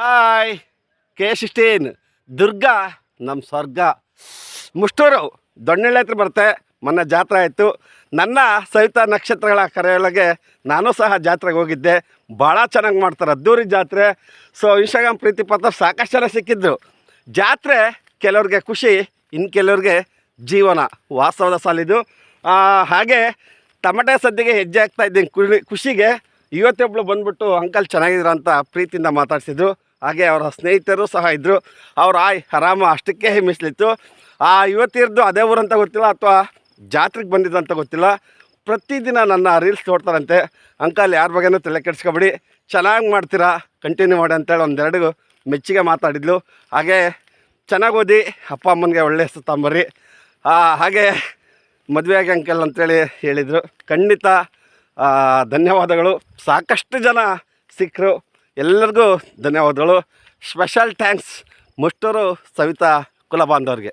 Hi K16 Durga ನಮ್ಮ ಸ್ವರ್ಗ ಮುಷ್ಟೂರು ದೊಣ್ಣೆಳ್ಳೆ ಹತ್ರ ಬರುತ್ತೆ. ಮೊನ್ನೆ ಜಾತ್ರೆ ಆಯಿತು. ನನ್ನ ಸವಿತಾ ನಕ್ಷತ್ರಗಳ ಕರೆಯೊಳಗೆ ನಾನು ಸಹ ಜಾತ್ರೆಗೆ ಹೋಗಿದ್ದೆ. ಭಾಳ ಚೆನ್ನಾಗಿ ಮಾಡ್ತಾರೆ, ಅದ್ದೂರಿ ಜಾತ್ರೆ. ಸೊ ಇನ್ಸ್ಟಾಗ್ರಾಮ್ ಪ್ರೀತಿ ಪತ್ರ ಸಾಕಷ್ಟು ಜನ ಸಿಕ್ಕಿದ್ರು. ಜಾತ್ರೆ ಕೆಲವ್ರಿಗೆ ಖುಷಿ, ಇನ್ನು ಕೆಲವ್ರಿಗೆ ಜೀವನ, ವಾಸ್ತವದ ಸಾಲಿದು. ಹಾಗೆ ಟಮಟೆ ಸದ್ದಿಗೆ ಹೆಜ್ಜೆ ಆಗ್ತಾ ಇದ್ದೀನಿ ಖುಷಿಗೆ. ಇವತ್ತೊಬ್ಳು ಬಂದ್ಬಿಟ್ಟು ಅಂಕಲ್ ಚೆನ್ನಾಗಿದ್ದೀರ ಅಂತ ಪ್ರೀತಿಯಿಂದ ಮಾತಾಡ್ಸಿದ್ರು. ಹಾಗೆ ಅವರ ಸ್ನೇಹಿತರು ಸಹ ಇದ್ದರು. ಅವ್ರು ಆರಾಮ ಅಷ್ಟಕ್ಕೆ ಮಿಸ್ಲಿತ್ತು. ಇವತ್ತಿರದು ಅದೇ ಊರಂತ ಗೊತ್ತಿಲ್ಲ ಅಥವಾ ಜಾತ್ರೆಗೆ ಬಂದಿದ್ದಂತ ಗೊತ್ತಿಲ್ಲ. ಪ್ರತಿದಿನ ನನ್ನ ರೀಲ್ಸ್ ನೋಡ್ತಾರಂತೆ. ಅಂಕಲ್ ಯಾರ ಬಗ್ಗೆನೂ ತಲೆ ಕೆಡಿಸ್ಕೊಬೇಡಿ, ಚೆನ್ನಾಗಿ ಮಾಡ್ತೀರಾ, ಕಂಟಿನ್ಯೂ ಮಾಡಿ ಅಂತೇಳಿ ಒಂದೆರಡು ಮೆಚ್ಚುಗೆ ಮಾತಾಡಿದ್ಲು. ಹಾಗೆ ಚೆನ್ನಾಗಿ ಓದಿ ಅಪ್ಪ ಅಮ್ಮನಿಗೆ ಒಳ್ಳೆಯ ಹೆಸರು ತಗೊಂಬರ್ರಿ. ಹಾಗೆ ಮದುವೆಯಾಗಿ ಅಂಕಲ್ ಅಂತೇಳಿ ಹೇಳಿದರು. ಖಂಡಿತ ಧನ್ಯವಾದಗಳು. ಸಾಕಷ್ಟು ಜನ ಸಿಕ್ಕರು, ಎಲ್ಲರಿಗೂ ಧನ್ಯವಾದಗಳು. Special thanks Mushturu Savita ಕುಲಬಾಂಧವ್ರಿಗೆ.